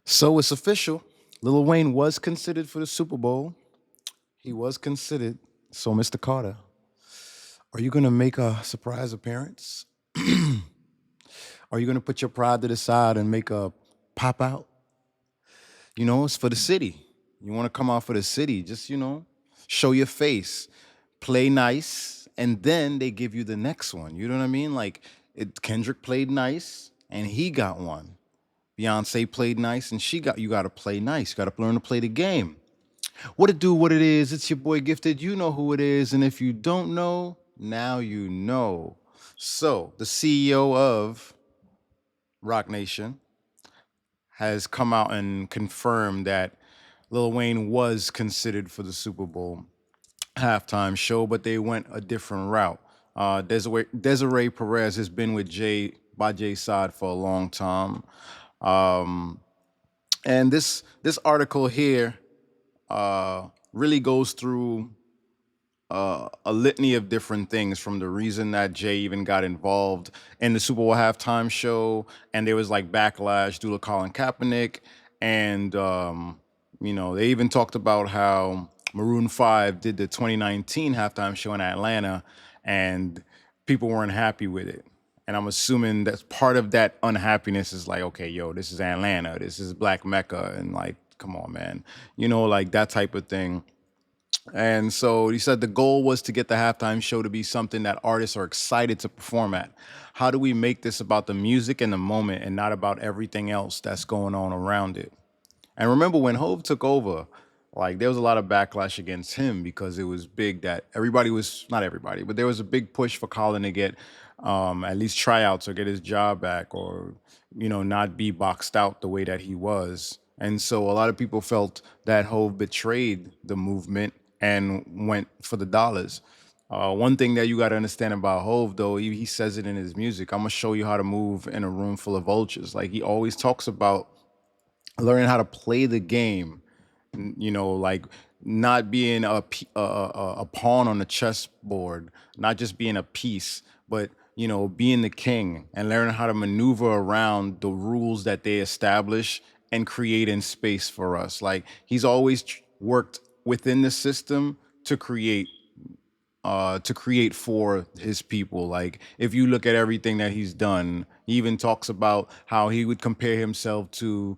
So it's official. Lil Wayne was considered for the Super Bowl. He was considered. So, Mr. Carter, are you going to make a surprise appearance? Are you going to put your pride to the side and make a pop out? You know, it's for the city. You want to come out for the city, just, show your face, play nice, and then they give you the next one. You know what I mean? Like, Kendrick played nice, and he got one. Beyonce played nice, and you got to play nice. You got to learn to play the game. What it do, what it is, it's your boy Gifted. You know who it is. And if you don't know, now you know. So, the CEO of Roc Nation has come out and confirmed that Lil Wayne was considered for the Super Bowl halftime show, but they went a different route. Desiree Perez has been with Jay's side for a long time. Um, and this article here really goes through a litany of different things, from the reason that Jay even got involved in the Super Bowl halftime show, and there was like backlash due to Colin Kaepernick, and they even talked about how Maroon 5 did the 2019 halftime show in Atlanta, and people weren't happy with it. And I'm assuming that part of that unhappiness is like, okay, yo, this is Atlanta, this is Black Mecca, and like, come on, man, like that type of thing. And so he said the goal was to get the halftime show to be something that artists are excited to perform at. How do we make this about the music and the moment and not about everything else that's going on around it? And remember, when Hove took over, like there was a lot of backlash against him because it was big that everybody was, not everybody, but there was a big push for Colin to get at least tryouts or get his job back, or not be boxed out the way that he was. And so a lot of people felt that Hove betrayed the movement and went for the dollars. One thing that you got to understand about Hove, though, he says it in his music: I'm gonna show you how to move in a room full of vultures. Like, he always talks about learning how to play the game, like not being a pawn on the chessboard, not just being a piece, but being the king and learning how to maneuver around the rules that they establish and creating space for us. Like, he's always worked within the system to create for his people. Like, if you look at everything that he's done, he even talks about how he would compare himself to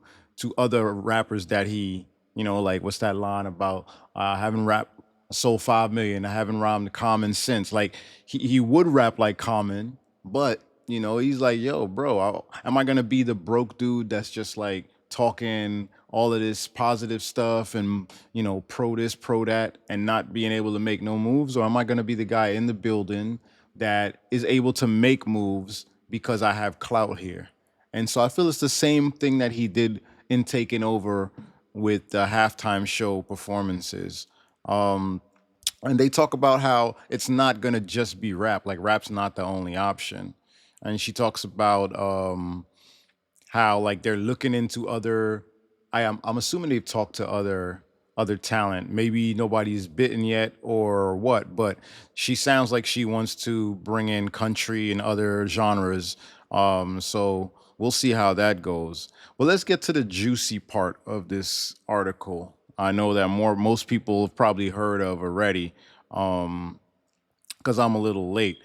other rappers that he, like, what's that line about having rap sold 5 million, I haven't rhymed common sense. Like, he would rap like Common, but he's like, yo, bro, am I gonna be the broke dude that's just like talking all of this positive stuff and pro this, pro that, and not being able to make no moves? Or am I going to be the guy in the building that is able to make moves because I have clout here? And so I feel it's the same thing that he did in taking over with the halftime show performances. And they talk about how it's not going to just be rap. Like, rap's not the only option. And she talks about how, like, they're looking into other, I'm assuming they've talked to other talent. Maybe nobody's bitten yet or what, but she sounds like she wants to bring in country and other genres. So we'll see how that goes. Well, let's get to the juicy part of this article. I know that most people have probably heard of already, because I'm a little late.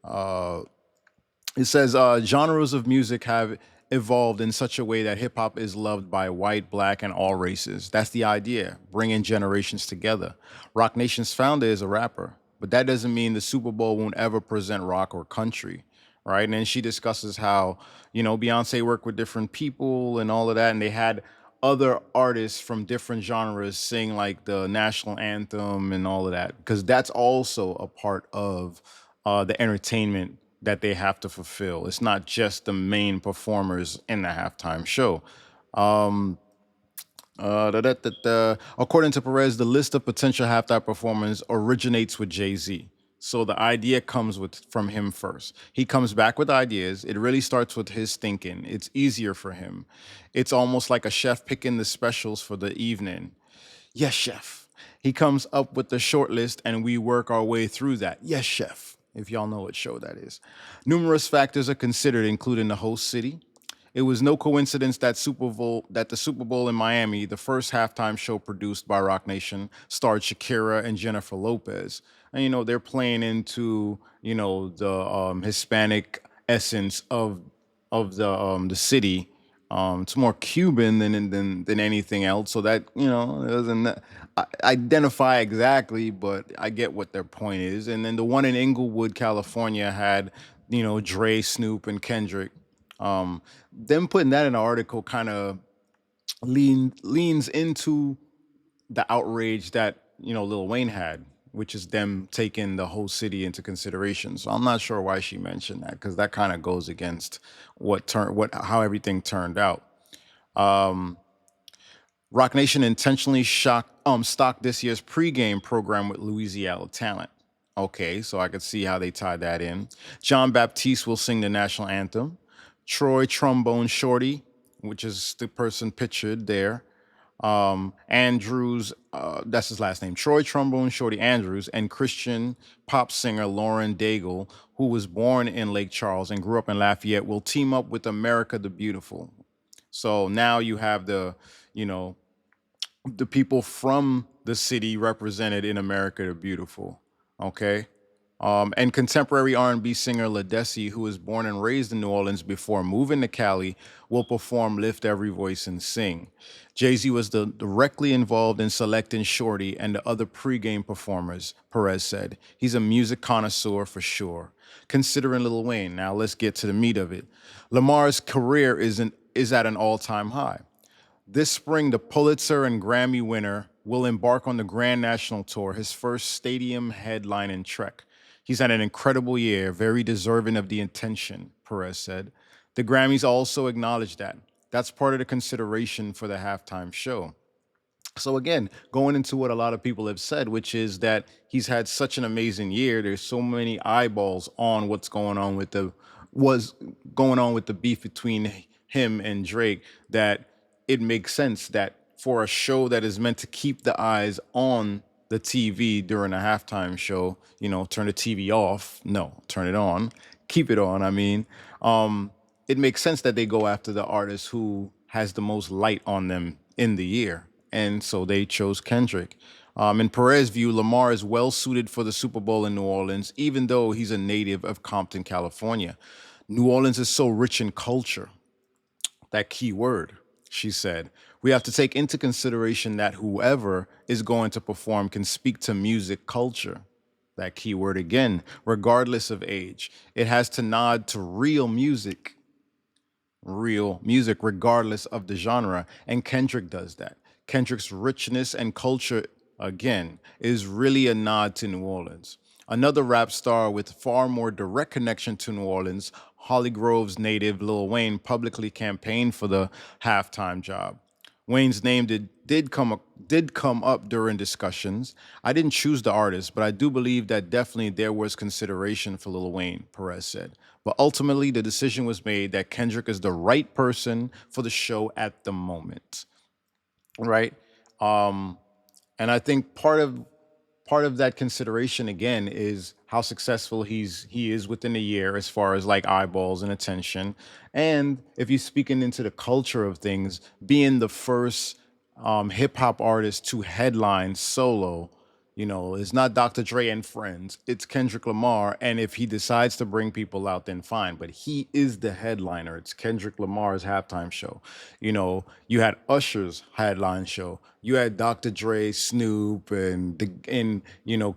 Uh, it says genres of music have evolved in such a way that hip hop is loved by white, black, and all races. That's the idea, bringing generations together. Roc Nation's founder is a rapper, but that doesn't mean the Super Bowl won't ever present rock or country, right? And then she discusses how, Beyonce worked with different people and all of that, and they had other artists from different genres sing like the national anthem and all of that, because that's also a part of the entertainment that they have to fulfill. It's not just the main performers in the halftime show. Um, According to Perez, the list of potential halftime performers originates with Jay-Z. So the idea comes from him first. He comes back with ideas. It really starts with his thinking. It's easier for him. It's almost like a chef picking the specials for the evening. Yes, chef. He comes up with the short list and we work our way through that. Yes, chef. If y'all know what show that is. Numerous factors are considered, including the host city. It was no coincidence that the Super Bowl in Miami, the first halftime show produced by Roc Nation, starred Shakira and Jennifer Lopez. And they're playing into the Hispanic essence of the city. It's more Cuban than anything else. So that it doesn't identify exactly, but I get what their point is. And then the one in Inglewood, California, had Dre, Snoop, and Kendrick. Them putting that in an article kind of leans into the outrage that Lil Wayne had, which is them taking the whole city into consideration. So I'm not sure why she mentioned that, because that kind of goes against how everything turned out. Roc Nation intentionally stocked this year's pregame program with Louisiana talent. Okay, so I could see how they tied that in. John Baptiste will sing the national anthem. Troy Trombone Shorty, which is the person pictured there. Andrews, that's his last name, Troy Trombone Shorty Andrews, and Christian pop singer Lauren Daigle, who was born in Lake Charles and grew up in Lafayette, will team up with America the Beautiful. So now you have you know, the people from the city represented in America the Beautiful. Okay. And contemporary R&B singer Ladesi, who was born and raised in New Orleans before moving to Cali, will perform "Lift Every Voice and Sing." Jay-Z was directly involved in selecting Shorty and the other pregame performers, Perez said. He's a music connoisseur for sure. Considering Lil Wayne, now let's get to the meat of it. Lamar's career is at an all-time high. This spring, the Pulitzer and Grammy winner will embark on the Grand National Tour, his first stadium headlining trek. He's had an incredible year, very deserving of the attention, Perez said. The Grammys also acknowledged that. That's part of the consideration for the halftime show. So again, going into what a lot of people have said, which is that he's had such an amazing year. There's so many eyeballs on was going on with the beef between him and Drake, that it makes sense that for a show that is meant to keep the eyes on the TV during a halftime show, turn the TV off. No, turn it on. Keep it on. I mean, it makes sense that they go after the artist who has the most light on them in the year. And so they chose Kendrick. In Perez's view, Lamar is well suited for the Super Bowl in New Orleans, even though he's a native of Compton, California. New Orleans is so rich in culture, that key word, she said. We have to take into consideration that whoever is going to perform can speak to music culture. That key word again, regardless of age. It has to nod to real music, regardless of the genre. And Kendrick does that. Kendrick's richness and culture, again, is really a nod to New Orleans. Another rap star with far more direct connection to New Orleans, Holly Grove's native Lil Wayne, publicly campaigned for the halftime job. Wayne's name did come up during discussions. I didn't choose the artist, but I do believe that definitely there was consideration for Lil Wayne, Perez said. But ultimately, the decision was made that Kendrick is the right person for the show at the moment, right? And I think part of that consideration again is how successful he is within a year as far as like eyeballs and attention, and if you're speaking into the culture of things, being the first hip hop artist to headline solo. It's not Dr. Dre and friends. It's Kendrick Lamar. And if he decides to bring people out, then fine. But he is the headliner. It's Kendrick Lamar's halftime show. You had Usher's headline show. You had Dr. Dre, Snoop, and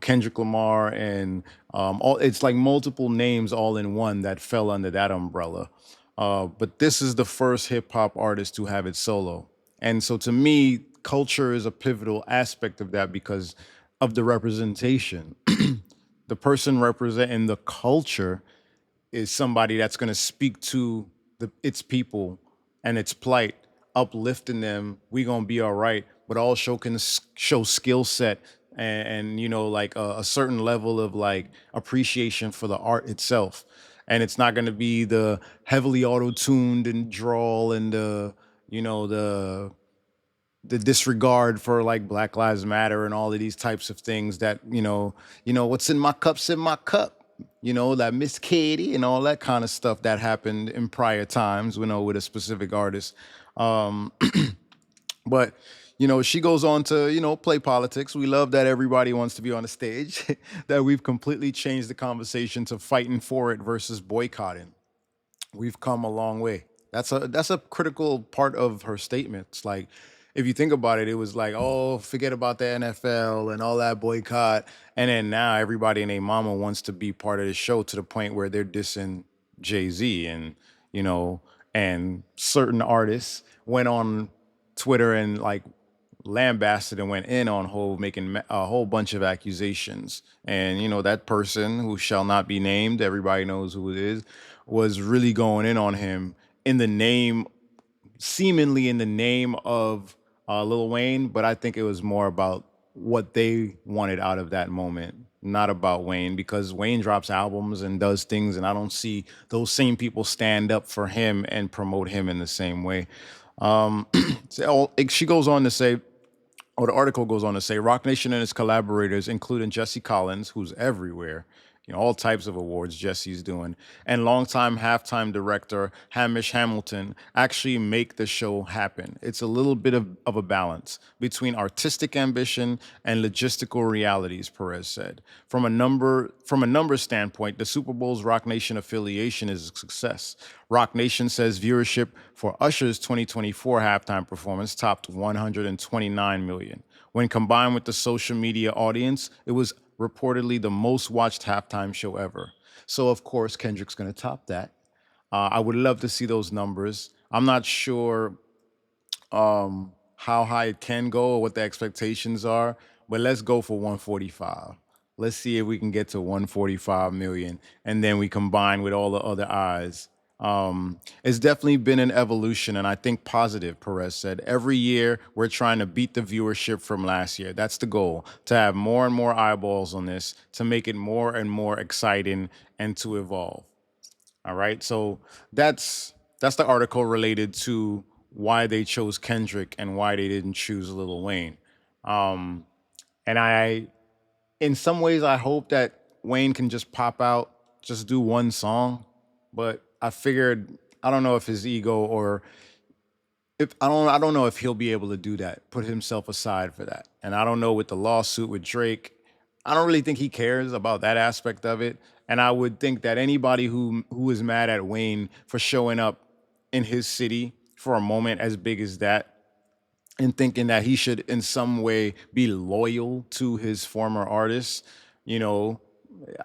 Kendrick Lamar, and all. It's like multiple names all in one that fell under that umbrella. But this is the first hip hop artist to have it solo. And so to me, culture is a pivotal aspect of that because of the representation. The person representing the culture is somebody that's going to speak to its people and its plight, uplifting them. We gonna be all right, but also can show skill set and like a certain level of like appreciation for the art itself. And it's not going to be the heavily auto-tuned and drawl and the disregard for like Black Lives Matter and all of these types of things that what's in my cup's in my cup. that Miss Katie and all that kind of stuff that happened in prior times, with a specific artist. Um, but she goes on to play politics. We love that everybody wants to be on the stage. That we've completely changed the conversation to fighting for it versus boycotting. We've come a long way. That's a critical part of her statements. Like, if you think about it, it was like, oh, forget about the NFL and all that boycott, and then now everybody and their mama wants to be part of the show to the point where they're dissing Jay Z and you know and certain artists went on Twitter and like lambasted and went in on Hove, making a whole bunch of accusations. And that person who shall not be named, everybody knows who it is, was really going in on him in the name, seemingly in the name of Lil Wayne. But I think it was more about what they wanted out of that moment, not about Wayne, because Wayne drops albums and does things, and I don't see those same people stand up for him and promote him in the same way. She goes on to say, or the article goes on to say, Roc Nation and its collaborators, including Jesse Collins, who's everywhere, all types of awards Jesse's doing, and longtime halftime director Hamish Hamilton, actually make the show happen. It's a little bit of a balance between artistic ambition and logistical realities, Perez said. From a number standpoint, the Super Bowl's Roc Nation affiliation is a success. Roc Nation says viewership for Usher's 2024 halftime performance topped 129 million. When combined with the social media audience, it was reportedly the most watched halftime show ever. So, of course, Kendrick's going to top that. I would love to see those numbers. I'm not sure how high it can go or what the expectations are, but let's go for 145. Let's see if we can get to 145 million, and then we combine with all the other eyes. It's definitely been an evolution, and I think positive, Perez said. Every year, we're trying to beat the viewership from last year. That's the goal, to have more and more eyeballs on this, to make it more and more exciting, and to evolve. All right. So that's the article related to why they chose Kendrick and why they didn't choose Lil Wayne. And in some ways, I hope that Wayne can just pop out, just do one song. But I figured, I don't know if his ego, or if I don't know if he'll be able to do that, put himself aside for that. And I don't know with the lawsuit with Drake, I don't really think he cares about that aspect of it. And I would think that anybody who is mad at Wayne for showing up in his city for a moment as big as that, and thinking that he should in some way be loyal to his former artists, you know,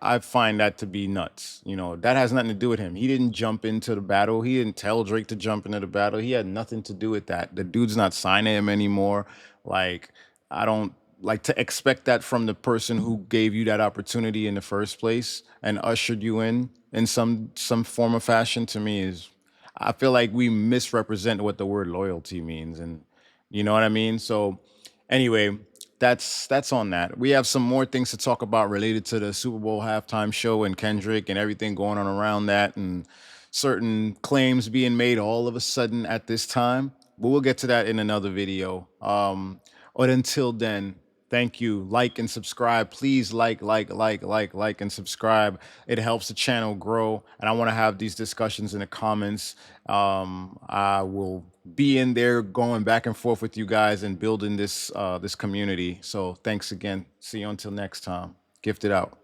I find that to be nuts. That has nothing to do with him. He didn't jump into the battle. He didn't tell Drake to jump into the battle. He had nothing to do with that. The dude's not signing him anymore. Like, I don't like to expect that from the person who gave you that opportunity in the first place and ushered you in some form of fashion. To me, is I feel like we misrepresent what the word loyalty means, and you know what I mean? So anyway, that's on that. We have some more things to talk about related to the Super Bowl halftime show and Kendrick and everything going on around that, and certain claims being made all of a sudden at this time. But we'll get to that in another video. But until then, thank you. Like and subscribe. Please like, and subscribe. It helps the channel grow. And I want to have these discussions in the comments. I will be in there going back and forth with you guys and building this community. So thanks again. See you until next time. Gifted out.